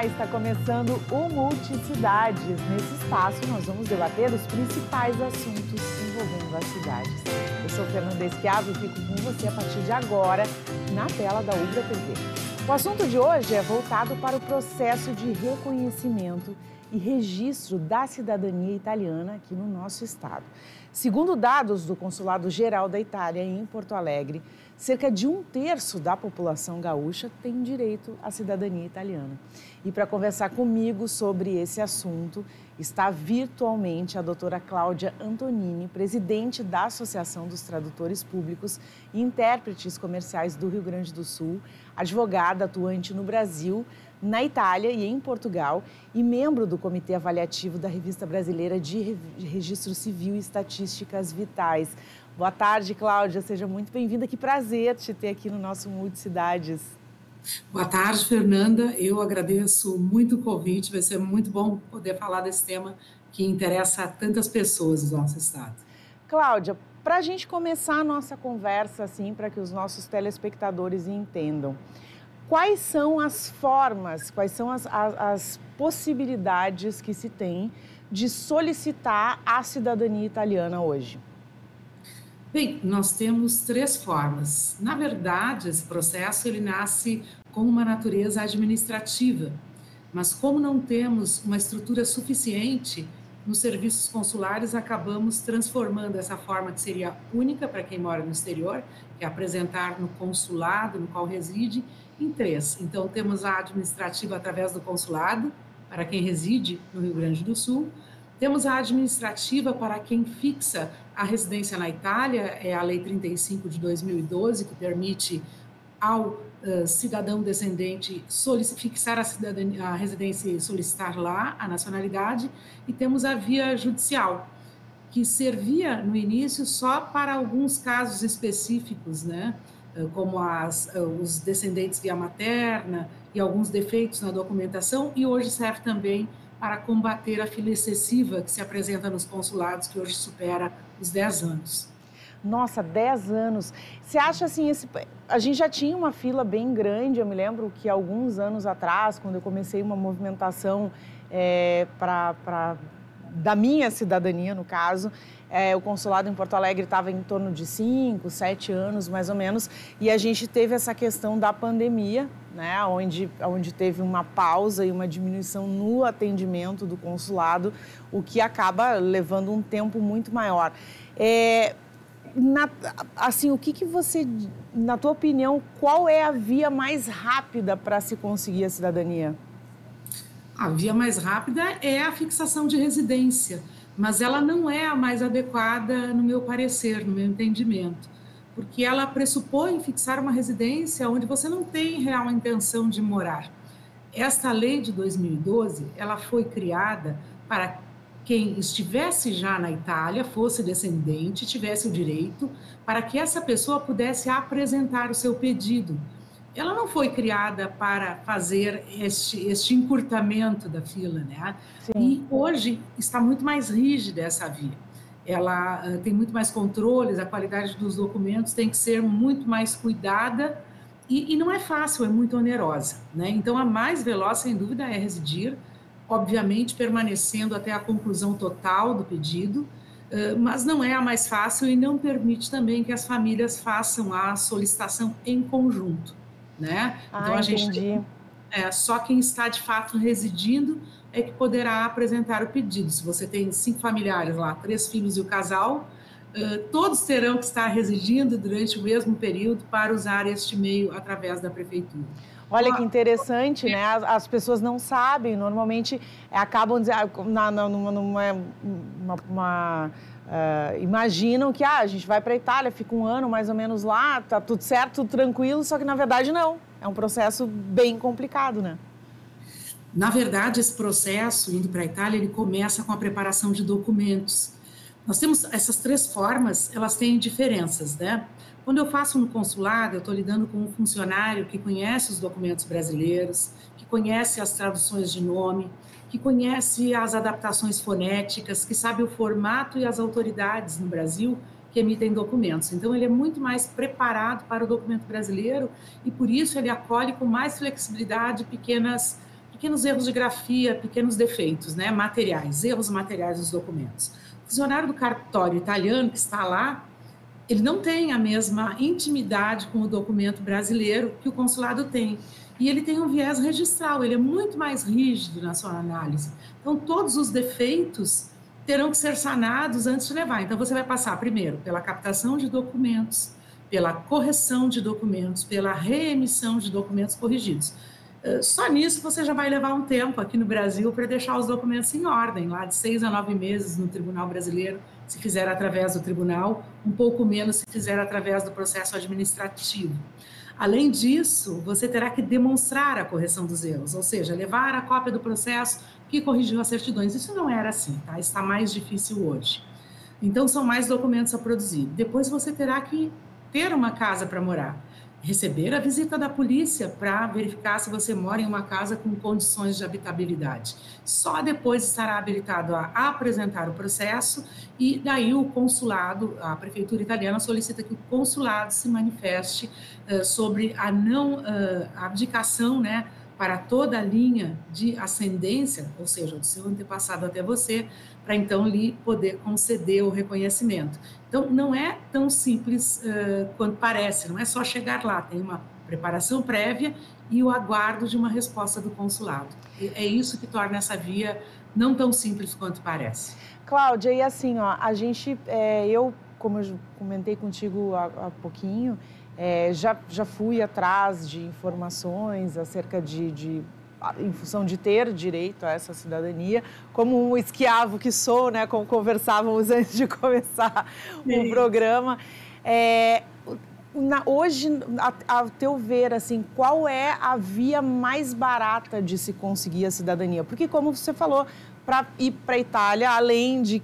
Olá, está começando o Multicidades. Nesse espaço, nós vamos debater os principais assuntos envolvendo as cidades. Eu sou Fernanda Esquiavo e fico com você a partir de agora na tela da Ubra TV. O assunto de hoje é voltado para o processo de reconhecimento e registro da cidadania italiana aqui no nosso estado. Segundo dados do Consulado Geral da Itália em Porto Alegre, cerca de 1/3 da população gaúcha tem direito à cidadania italiana. E para conversar comigo sobre esse assunto, está virtualmente a doutora Cláudia Antonini, presidente da Associação dos Tradutores Públicos e Intérpretes Comerciais do Rio Grande do Sul, advogada atuante no Brasil, na Itália e em Portugal e membro do Comitê Avaliativo da Revista Brasileira de Registro Civil e Estatísticas Vitais. Boa tarde, Cláudia. Seja muito bem-vinda. Que prazer te ter aqui no nosso Multicidades. Boa tarde, Fernanda. Eu agradeço muito o convite. Vai ser muito bom poder falar desse tema que interessa a tantas pessoas do nosso estado. Cláudia, para a gente começar a nossa conversa, assim, para que os nossos telespectadores entendam, quais são as formas, quais são as possibilidades que se tem de solicitar a cidadania italiana hoje? Bem, nós temos 3 formas. Na verdade, esse processo ele nasce com uma natureza administrativa, mas como não temos uma estrutura suficiente nos serviços consulares, acabamos transformando essa forma que seria única para quem mora no exterior, que é apresentar no consulado no qual reside, em 3. Então, temos a administrativa através do consulado, para quem reside no Rio Grande do Sul. Temos a administrativa para quem fixa a residência na Itália, é a Lei 35 de 2012, que permite ao cidadão descendente fixar a residência e solicitar lá a nacionalidade. E temos a via judicial, que servia no início só para alguns casos específicos, né? Como os descendentes via materna e alguns defeitos na documentação, e hoje serve também para combater a fila excessiva que se apresenta nos consulados, que hoje supera os 10 anos. Nossa, 10 anos. Você acha assim, a gente já tinha uma fila bem grande, eu me lembro que alguns anos atrás, quando eu comecei uma movimentação da minha cidadania, no caso, o consulado em Porto Alegre estava em torno de 5, 7 anos, mais ou menos, e a gente teve essa questão da pandemia, né, onde teve uma pausa e uma diminuição no atendimento do consulado, o que acaba levando um tempo muito maior. Assim, o que você, na tua opinião, qual é a via mais rápida para se conseguir a cidadania? A via mais rápida é a fixação de residência, mas ela não é a mais adequada, no meu parecer, no meu entendimento, porque ela pressupõe fixar uma residência onde você não tem real intenção de morar. Esta lei de 2012, ela foi criada para quem estivesse já na Itália, fosse descendente, tivesse o direito, para que essa pessoa pudesse apresentar o seu pedido. Ela não foi criada para fazer este encurtamento da fila, né? Sim. E hoje está muito mais rígida essa via. Ela tem muito mais controles, a qualidade dos documentos tem que ser muito mais cuidada e não é fácil, é muito onerosa, né? Então, a mais veloz, sem dúvida, é residir, obviamente permanecendo até a conclusão total do pedido, mas não é a mais fácil e não permite também que as famílias façam a solicitação em conjunto, né? Então, a gente só quem está de fato residindo é que poderá apresentar o pedido. Se você tem 5 familiares lá, 3 filhos e o casal, todos terão que estar residindo durante o mesmo período para usar este meio através da prefeitura. Olha que interessante, né? As pessoas não sabem, normalmente acabam dizendo, imaginam que a gente vai para a Itália, fica um ano mais ou menos lá, tá tudo certo, tudo tranquilo, só que na verdade não. É um processo bem complicado, né? Na verdade, esse processo, indo para a Itália, ele começa com a preparação de documentos. Nós temos essas 3 formas, elas têm diferenças, né? Quando eu faço no consulado, eu estou lidando com um funcionário que conhece os documentos brasileiros, que conhece as traduções de nome, que conhece as adaptações fonéticas, que sabe o formato e as autoridades no Brasil que emitem documentos. Então, ele é muito mais preparado para o documento brasileiro e, por isso, ele acolhe com mais flexibilidade pequenas pequenos erros de grafia, pequenos defeitos, né, materiais, erros materiais dos documentos. O funcionário do cartório italiano que está lá, ele não tem a mesma intimidade com o documento brasileiro que o consulado tem. E ele tem um viés registral, ele é muito mais rígido na sua análise. Então, todos os defeitos terão que ser sanados antes de levar. Então, você vai passar primeiro pela captação de documentos, pela correção de documentos, pela reemissão de documentos corrigidos. Só nisso você já vai levar um tempo aqui no Brasil para deixar os documentos em ordem, lá de 6 a 9 meses no Tribunal Brasileiro, se fizer através do tribunal, um pouco menos se fizer através do processo administrativo. Além disso, você terá que demonstrar a correção dos erros, ou seja, levar a cópia do processo que corrigiu as certidões. Isso não era assim, tá? Está mais difícil hoje. Então, são mais documentos a produzir. Depois você terá que ter uma casa para morar, receber a visita da polícia para verificar se você mora em uma casa com condições de habitabilidade. Só depois estará habilitado a apresentar o processo e daí o consulado, a prefeitura italiana solicita que o consulado se manifeste sobre a não abdicação, né, para toda a linha de ascendência, ou seja, do seu antepassado até você, para então lhe poder conceder o reconhecimento. Então, não é tão simples quanto parece, não é só chegar lá, tem uma preparação prévia e o aguardo de uma resposta do consulado. É isso que torna essa via não tão simples quanto parece. Cláudia, e assim, ó, a gente, como eu comentei contigo há pouquinho, já fui atrás de informações acerca em função de ter direito a essa cidadania, como um esquiavo que sou, né, como conversávamos antes de começar o programa. Hoje, a teu ver, assim, qual é a via mais barata de se conseguir a cidadania? Porque, como você falou, para ir para a Itália, além de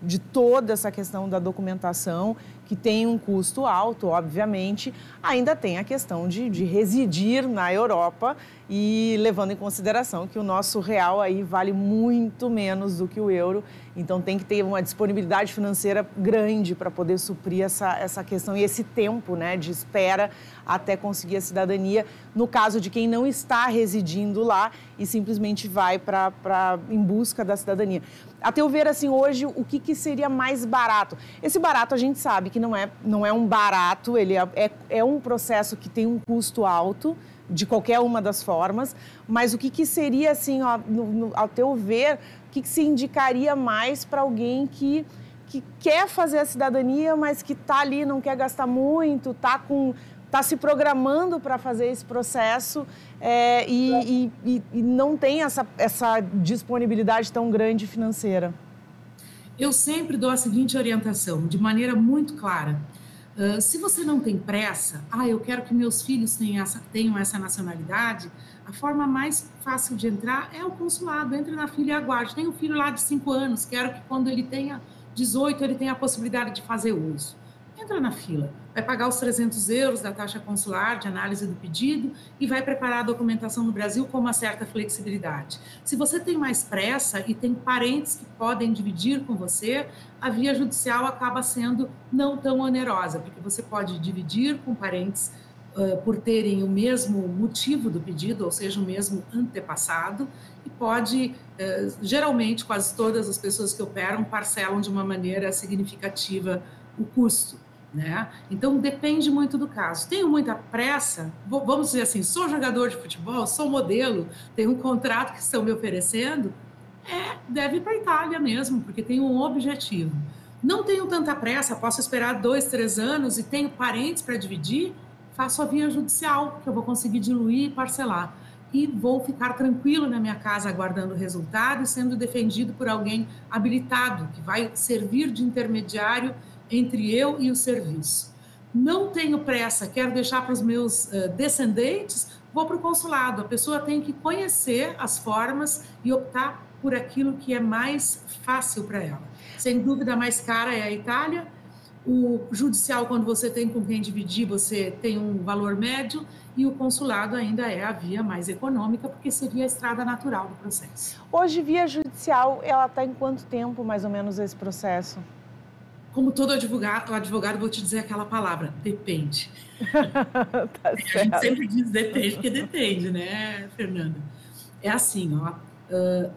de toda essa questão da documentação, que tem um custo alto, obviamente, ainda tem a questão de residir na Europa e levando em consideração que o nosso real aí vale muito menos do que o euro, então tem que ter uma disponibilidade financeira grande para poder suprir essa questão e esse tempo, né, de espera até conseguir a cidadania, no caso de quem não está residindo lá e simplesmente vai em busca da cidadania. A teu ver, assim, hoje, o que seria mais barato? Esse barato a gente sabe que não é um barato, ele é um processo que tem um custo alto, de qualquer uma das formas, mas o que seria, assim, ó, ao teu ver, o que se indicaria mais para alguém que quer fazer a cidadania, mas que está ali, não quer gastar muito, está se programando para fazer esse processo e não tem essa disponibilidade tão grande financeira? Eu sempre dou a seguinte orientação, de maneira muito clara. Se você não tem pressa, eu quero que meus filhos tenham essa nacionalidade, a forma mais fácil de entrar é o consulado. Entre na fila e aguarde. Tem um filho lá de 5 anos, quero que quando ele tenha 18, ele tenha a possibilidade de fazer uso. Entra na fila, vai pagar os 300 euros da taxa consular de análise do pedido e vai preparar a documentação no Brasil com uma certa flexibilidade. Se você tem mais pressa e tem parentes que podem dividir com você, a via judicial acaba sendo não tão onerosa, porque você pode dividir com parentes por terem o mesmo motivo do pedido, ou seja, o mesmo antepassado, e pode, geralmente, quase todas as pessoas que operam parcelam de uma maneira significativa o custo, né? Então, depende muito do caso. Tenho muita pressa, vamos dizer assim, sou jogador de futebol, sou modelo, tenho um contrato que estão me oferecendo, deve ir para a Itália mesmo, porque tem um objetivo. Não tenho tanta pressa, posso esperar 2, 3 anos e tenho parentes para dividir, faço a via judicial, que eu vou conseguir diluir e parcelar. E vou ficar tranquilo na minha casa aguardando o resultado e sendo defendido por alguém habilitado, que vai servir de intermediário entre eu e o serviço. Não tenho pressa, quero deixar para os meus descendentes, vou para o consulado. A pessoa tem que conhecer as formas e optar por aquilo que é mais fácil para ela. Sem dúvida, a mais cara é a Itália. O judicial, quando você tem com quem dividir, você tem um valor médio, e o consulado ainda é a via mais econômica, porque seria a estrada natural do processo. Hoje, via judicial, ela está em quanto tempo, mais ou menos, esse processo? Como todo advogado, vou te dizer aquela palavra, depende. Tá certo. A gente sempre diz depende, porque depende, né, Fernanda? É assim, ó,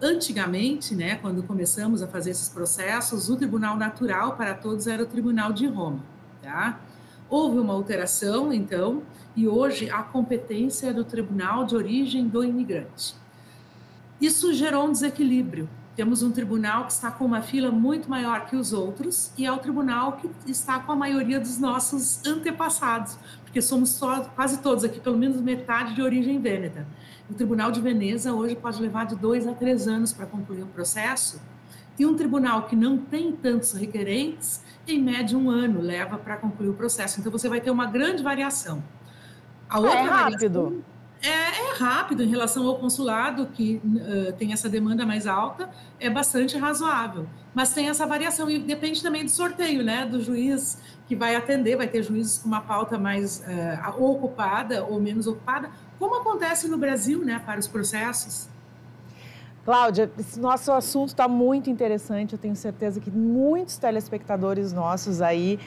antigamente, né, quando começamos a fazer esses processos, o Tribunal Natural para Todos era o Tribunal de Roma, tá? Houve uma alteração, então, e hoje a competência é do Tribunal de Origem do Imigrante. Isso gerou um desequilíbrio. Temos um tribunal que está com uma fila muito maior que os outros e é o tribunal que está com a maioria dos nossos antepassados, porque somos quase todos aqui, pelo menos metade de origem vêneta. O Tribunal de Veneza hoje pode levar de 2 a 3 anos para concluir um processo, e um tribunal que não tem tantos requerentes, em média 1 ano leva para concluir o processo. Então você vai ter uma grande variação. A outra É rápido. variação é rápido em relação ao consulado, que tem essa demanda mais alta, é bastante razoável. Mas tem essa variação e depende também do sorteio, né? Do juiz que vai atender, vai ter juízes com uma pauta mais ocupada ou menos ocupada, como acontece no Brasil, né? Para os processos. Cláudia, esse nosso assunto está muito interessante. Eu tenho certeza que muitos telespectadores nossos aí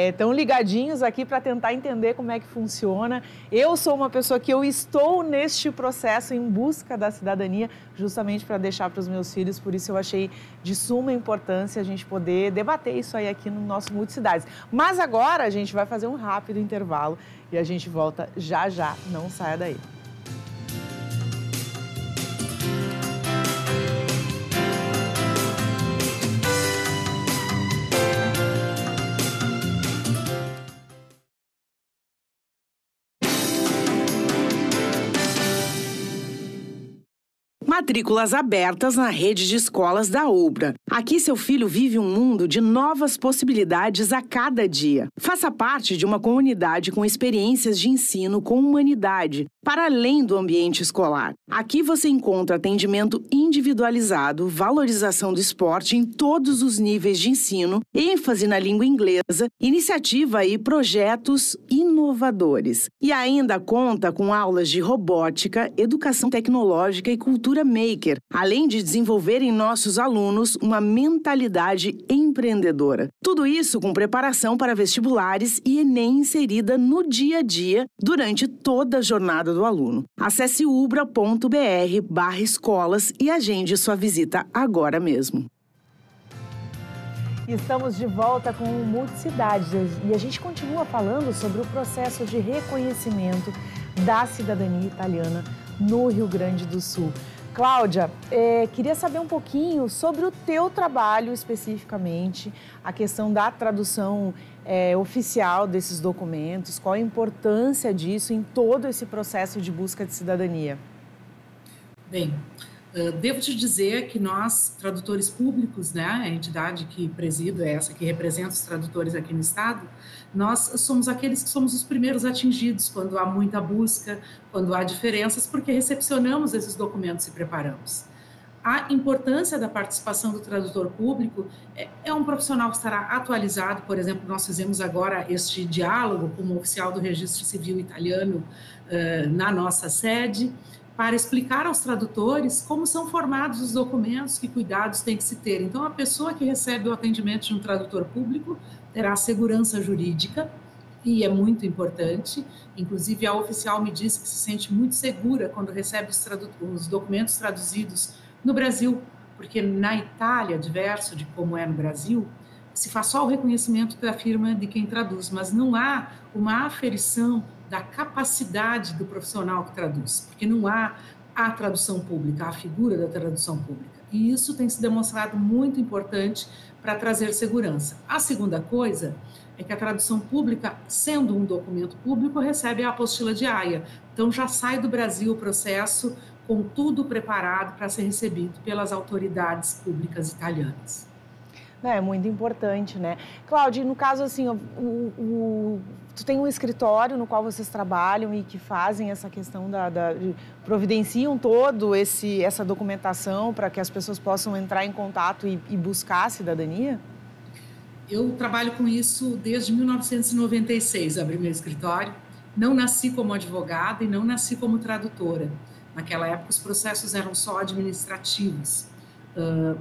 estão ligadinhos aqui para tentar entender como é que funciona. Eu sou uma pessoa que eu estou neste processo em busca da cidadania, justamente para deixar para os meus filhos. Por isso eu achei de suma importância a gente poder debater isso aí aqui no nosso Multicidades. Mas agora a gente vai fazer um rápido intervalo e a gente volta já já. Não saia daí. Matrículas abertas na rede de escolas da UBRA. Aqui seu filho vive um mundo de novas possibilidades a cada dia. Faça parte de uma comunidade com experiências de ensino com humanidade, para além do ambiente escolar. Aqui você encontra atendimento individualizado, valorização do esporte em todos os níveis de ensino, ênfase na língua inglesa, iniciativa e projetos inovadores. E ainda conta com aulas de robótica, educação tecnológica e cultura maker, além de desenvolver em nossos alunos uma mentalidade empreendedora. Tudo isso com preparação para vestibulares e Enem inserida no dia a dia durante toda a jornada do aluno. Acesse ubra.br/escolas e agende sua visita agora mesmo. Estamos de volta com o Multicidades e a gente continua falando sobre o processo de reconhecimento da cidadania italiana no Rio Grande do Sul. Cláudia, queria saber um pouquinho sobre o teu trabalho especificamente, a questão da tradução oficial desses documentos, qual a importância disso em todo esse processo de busca de cidadania. Bem, devo te dizer que nós, tradutores públicos, né, a entidade que presido é essa que representa os tradutores aqui no estado, nós somos aqueles que somos os primeiros atingidos quando há muita busca, quando há diferenças, porque recepcionamos esses documentos e preparamos. A importância da participação do tradutor público é um profissional que estará atualizado. Por exemplo, nós fizemos agora este diálogo com o oficial do Registro Civil italiano na nossa sede, para explicar aos tradutores como são formados os documentos, que cuidados tem que se ter. Então, a pessoa que recebe o atendimento de um tradutor público terá segurança jurídica, e é muito importante. Inclusive, a oficial me disse que se sente muito segura quando recebe os documentos traduzidos no Brasil, porque na Itália, diverso de como é no Brasil, se faz só o reconhecimento da firma de quem traduz, mas não há uma aferição da capacidade do profissional que traduz, porque não há a tradução pública, a figura da tradução pública. E isso tem se demonstrado muito importante para trazer segurança. A segunda coisa é que a tradução pública, sendo um documento público, recebe a apostila de Haia. Então, já sai do Brasil o processo com tudo preparado para ser recebido pelas autoridades públicas italianas. É muito importante, né? Cláudia, no caso, assim, tu tem um escritório no qual vocês trabalham e que fazem essa questão providenciam essa documentação para que as pessoas possam entrar em contato e buscar a cidadania? Eu trabalho com isso desde 1996, abri meu escritório. Não nasci como advogada e não nasci como tradutora. Naquela época, os processos eram só administrativos.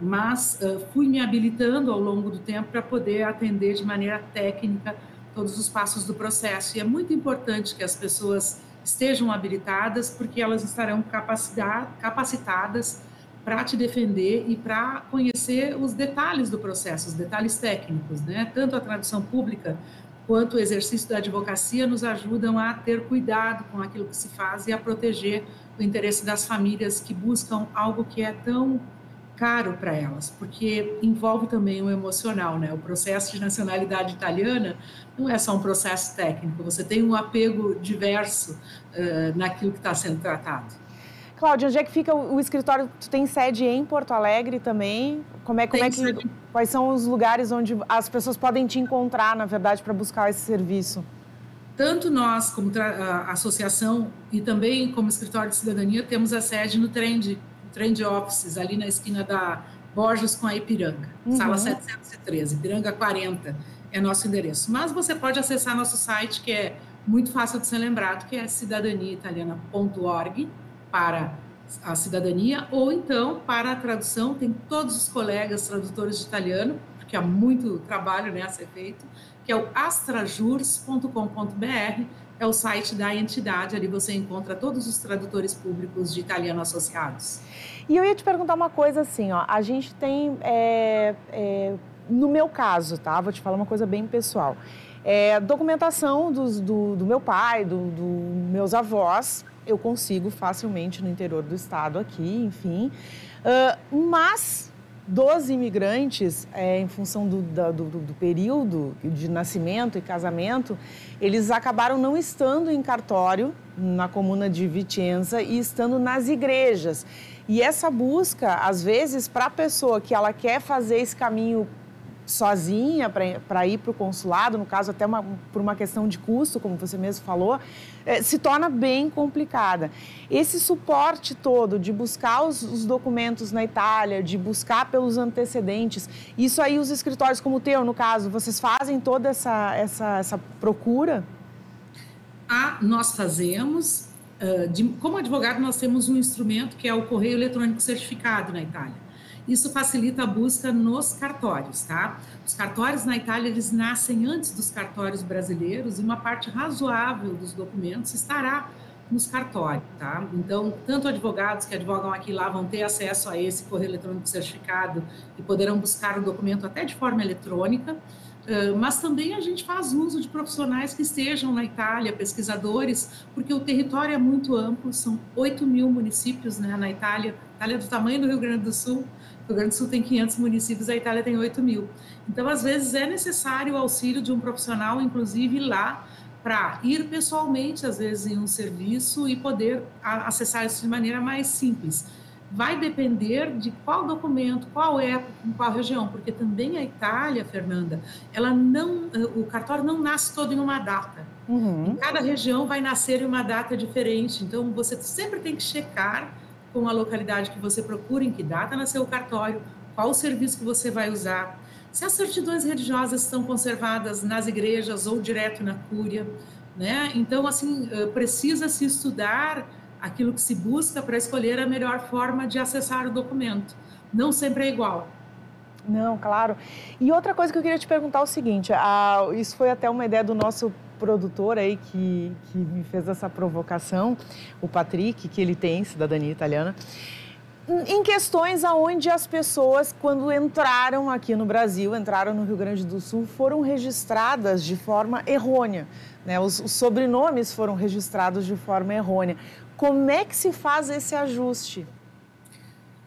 Mas fui me habilitando ao longo do tempo para poder atender de maneira técnica todos os passos do processo. E é muito importante que as pessoas estejam habilitadas, porque elas estarão capacitadas para te defender e para conhecer os detalhes do processo, os detalhes técnicos, né? Tanto a tradução pública quanto o exercício da advocacia nos ajudam a ter cuidado com aquilo que se faz e a proteger o interesse das famílias que buscam algo que é tão caro para elas, porque envolve também o emocional, né? O processo de nacionalidade italiana não é só um processo técnico, você tem um apego diverso naquilo que está sendo tratado. Cláudia, onde é que fica o escritório? Tu tem sede em Porto Alegre também? Quais são os lugares onde as pessoas podem te encontrar, na verdade, para buscar esse serviço? Tanto nós, como a associação, e também como escritório de cidadania, temos a sede no Trend Offices, ali na esquina da Borges com a Ipiranga, sala 713, Ipiranga 40, é nosso endereço. Mas você pode acessar nosso site, que é muito fácil de ser lembrado, que é cidadaniaitaliana.org, para a cidadania, ou então, para a tradução, tem todos os colegas tradutores de italiano, porque há muito trabalho, né, a ser feito, que é o astrajurs.com.br, é o site da entidade, ali você encontra todos os tradutores públicos de italiano associados. E eu ia te perguntar uma coisa assim, ó, a gente tem, no meu caso, tá, vou te falar uma coisa bem pessoal, documentação do meu pai, dos meus avós, eu consigo facilmente no interior do estado aqui, enfim, mas dos imigrantes, em função do período de nascimento e casamento, eles acabaram não estando em cartório na comuna de Vicenza e estando nas igrejas. E essa busca, às vezes, para a pessoa que ela quer fazer esse caminho sozinha para ir para o consulado, no caso até por uma questão de custo, como você mesmo falou, se torna bem complicada. Esse suporte todo de buscar os documentos na Itália, de buscar pelos antecedentes, isso aí os escritórios como o teu, no caso, vocês fazem toda essa procura? Nós fazemos. Como advogado, nós temos um instrumento que é o correio eletrônico certificado na Itália. Isso facilita a busca nos cartórios, tá? Os cartórios na Itália, eles nascem antes dos cartórios brasileiros e uma parte razoável dos documentos estará nos cartórios, tá? Então, tanto advogados que advogam aqui lá vão ter acesso a esse correio eletrônico certificado e poderão buscar o documento até de forma eletrônica, mas também a gente faz uso de profissionais que estejam na Itália, pesquisadores, porque o território é muito amplo, são 8.000 municípios, né, na Itália. A Itália é do tamanho do Rio Grande do Sul. O Rio Grande do Sul tem 500 municípios, a Itália tem 8.000. Então, às vezes, é necessário o auxílio de um profissional, inclusive lá, para ir pessoalmente, às vezes, em um serviço e poder acessar isso de maneira mais simples. Vai depender de qual documento, qual época, em qual região, porque também a Itália, Fernanda, o cartório não nasce todo em uma data. Em cada região vai nascer em uma data diferente, então você sempre tem que checar com a localidade que você procura, em que data nasceu o cartório, qual o serviço que você vai usar, se as certidões religiosas estão conservadas nas igrejas ou direto na cúria, né? Então, assim, precisa-se estudar aquilo que se busca para escolher a melhor forma de acessar o documento. Não sempre é igual. Não, claro. E outra coisa que eu queria te perguntar é o seguinte, isso foi até uma ideia do nosso produtor aí que me fez essa provocação, o Patrick, que ele tem cidadania italiana, em questões aonde as pessoas, quando entraram aqui no Brasil, entraram no Rio Grande do Sul, foram registradas de forma errônea, né? Os sobrenomes foram registrados de forma errônea. Como é que se faz esse ajuste?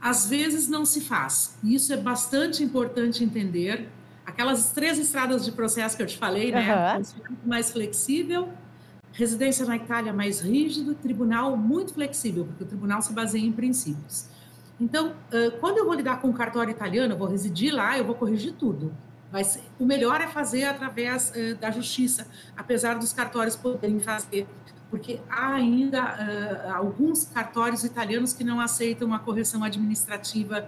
Às vezes não se faz. Isso é bastante importante entender. Aquelas 3 estradas de processo que eu te falei, né? Mais flexível, residência na Itália mais rígido, tribunal muito flexível, porque o tribunal se baseia em princípios. Então, quando eu vou lidar com o cartório italiano, eu vou residir lá, eu vou corrigir tudo. Mas o melhor é fazer através da justiça, apesar dos cartórios poderem fazer, porque há ainda alguns cartórios italianos que não aceitam a correção administrativa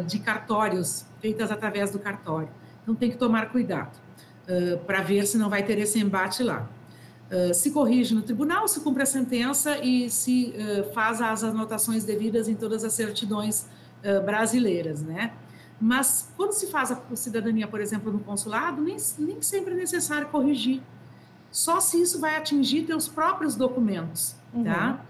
de cartórios feitas através do cartório. Então, tem que tomar cuidado para ver se não vai ter esse embate lá. Se corrige no tribunal, se cumpre a sentença e se faz as anotações devidas em todas as certidões brasileiras, né? Mas quando se faz a cidadania, por exemplo, no consulado, nem sempre é necessário corrigir. só se isso vai atingir teus próprios documentos, tá?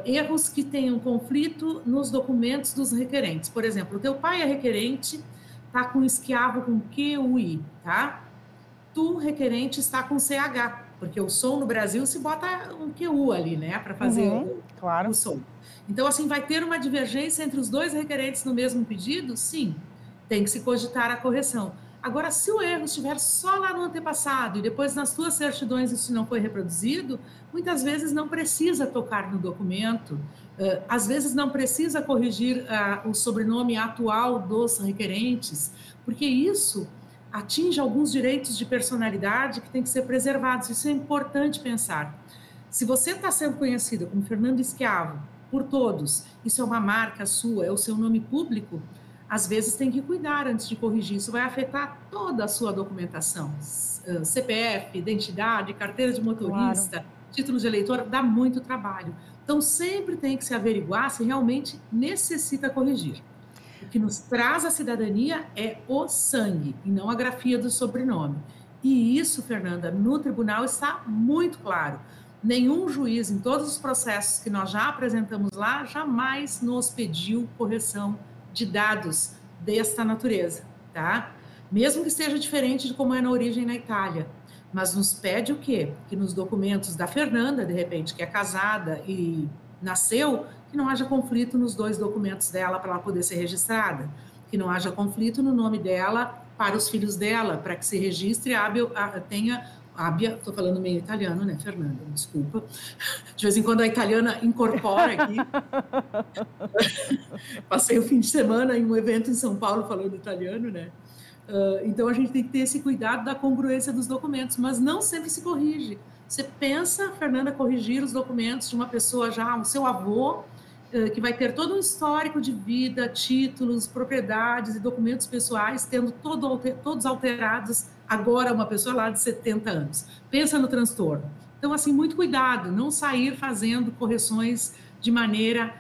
Erros que tenham conflito nos documentos dos requerentes. Por exemplo, o teu pai é requerente, está com esquiavo com QUI, tá? Tu, requerente, está com CH, porque o som no Brasil se bota um QU ali, né, para fazer o som. Então, assim, vai ter uma divergência entre os dois requerentes no mesmo pedido? Sim, tem que se cogitar a correção. Agora, se o erro estiver só lá no antepassado e depois nas tuas certidões isso não foi reproduzido, muitas vezes não precisa tocar no documento, às vezes não precisa corrigir o sobrenome atual dos requerentes, porque isso atinge alguns direitos de personalidade que têm que ser preservados. Isso é importante pensar. Se você está sendo conhecida como Fernanda Schiavo por todos, isso é uma marca sua, é o seu nome público, às vezes tem que cuidar antes de corrigir. Isso vai afetar toda a sua documentação. CPF, identidade, carteira de motorista, título de eleitor, dá muito trabalho. Então, sempre tem que se averiguar se realmente necessita corrigir. O que nos traz a cidadania é o sangue, e não a grafia do sobrenome. E isso, Fernanda, no tribunal está muito claro. Nenhum juiz, em todos os processos que nós já apresentamos lá, jamais nos pediu correção de dados desta natureza, tá? Mesmo que esteja diferente de como é na origem na Itália. Mas nos pede o quê? Que nos documentos da Fernanda, de repente, que é casada e nasceu, que não haja conflito nos dois documentos dela para ela poder ser registrada, que não haja conflito no nome dela para os filhos dela, para que se registre, estou falando meio italiano, né, Fernanda? Desculpa. De vez em quando a italiana incorpora aqui. Passei o fim de semana em um evento em São Paulo falando italiano, né? Então a gente tem que ter esse cuidado da congruência dos documentos, mas não sempre se corrige. Você pensa, Fernanda, corrigir os documentos de uma pessoa já, o seu avô, que vai ter todo um histórico de vida, títulos, propriedades e documentos pessoais, tendo todos alterados, agora uma pessoa lá de 70 anos. Pensa no transtorno. Então, assim, muito cuidado, não sair fazendo correções de maneira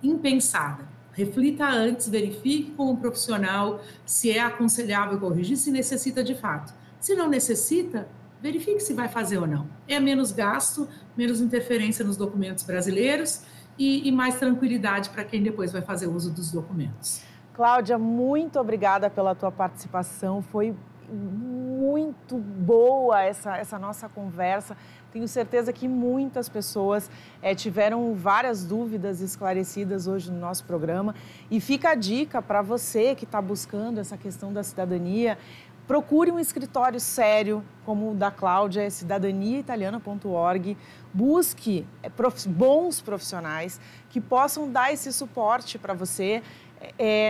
impensada. Reflita antes, verifique com o profissional se é aconselhável corrigir, se necessita de fato. Se não necessita, verifique se vai fazer ou não. É menos gasto, menos interferência nos documentos brasileiros e mais tranquilidade para quem depois vai fazer uso dos documentos. Cláudia, muito obrigada pela tua participação. Foi muito boa essa nossa conversa. Tenho certeza que muitas pessoas tiveram várias dúvidas esclarecidas hoje no nosso programa. E fica a dica para você que está buscando essa questão da cidadania. Procure um escritório sério, como o da Cláudia, é cidadaniaitaliana.org. Busque bons profissionais que possam dar esse suporte para você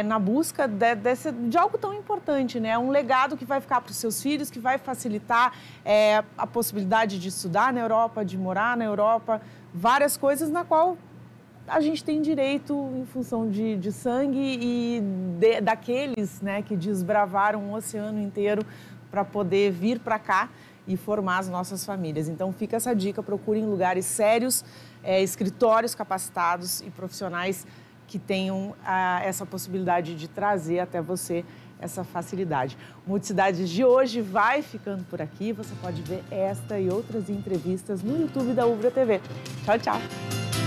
na busca de algo tão importante, né? Um legado que vai ficar para os seus filhos, que vai facilitar a possibilidade de estudar na Europa, de morar na Europa, várias coisas na qual a gente tem direito em função de sangue e daqueles, né, que desbravaram um oceano inteiro para poder vir para cá e formar as nossas famílias. Então, fica essa dica, procurem lugares sérios, escritórios capacitados e profissionais que tenham essa possibilidade de trazer até você essa facilidade. O Multicidades de hoje vai ficando por aqui. Você pode ver esta e outras entrevistas no YouTube da Ubra TV. Tchau, tchau!